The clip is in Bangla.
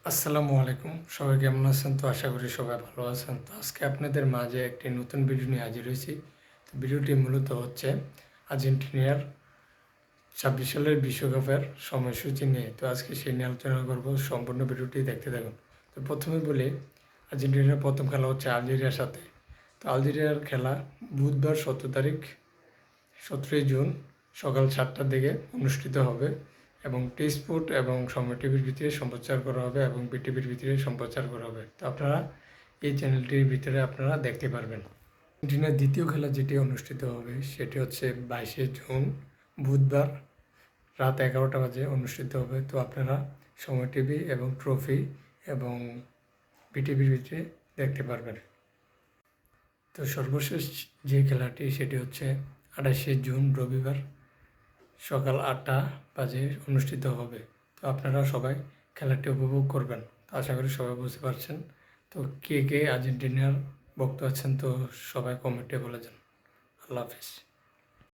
আসসালামু আলাইকুম, সবাই কেমন আছেন? তো আশা করি সবাই ভালো আছেন। তো আজকে আপনাদের মাঝে একটি নতুন ভিডিও নিয়ে হাজির হয়েছি। তো ভিডিওটি মূলত হচ্ছে আর্জেন্টিনার 26 সালের বিশ্বকাপের সময়সূচি নিয়ে। তো আজকে সেই নিয়ে আলোচনা করব, সম্পূর্ণ ভিডিওটি দেখতে থাকুন। তো প্রথমে বলি, আর্জেন্টিনার প্রথম খেলা হচ্ছে আলজেরিয়ার সাথে। তো আলজেরিয়ার খেলা বুধবার 17 জুন সকাল 7টার দিকে অনুষ্ঠিত হবে এবং টি-স্পোর্ট এবং সময় টিভির ভিতরে সম্প্রচার করা হবে এবং বিটিভির ভিতরে সম্প্রচার করা হবে। তো আপনারা এই চ্যানেলটির ভিতরে আপনারা দেখতে পারবেন। আর্জেন্টিনার দ্বিতীয় খেলা যেটি অনুষ্ঠিত হবে সেটি হচ্ছে 22 জুন বুধবার রাত 11টা বাজে অনুষ্ঠিত হবে। তো আপনারা সময় টিভি এবং ট্রফি এবং বিটিভির ভিতরে দেখতে পারবেন। তো সর্বশেষ যে খেলাটি সেটি হচ্ছে 28 জুন রবিবার সকাল 8টা বাজে অনুষ্ঠিত হবে। তো আপনারা সবাই খেলাটি উপভোগ করবেন। তো আশা করি সবাই বুঝতে পারছেন। তো কে কে আর্জেন্টিনার ভক্ত আছেন তো সবাই কমেন্টে বলে যান। আল্লাহ হাফিজ।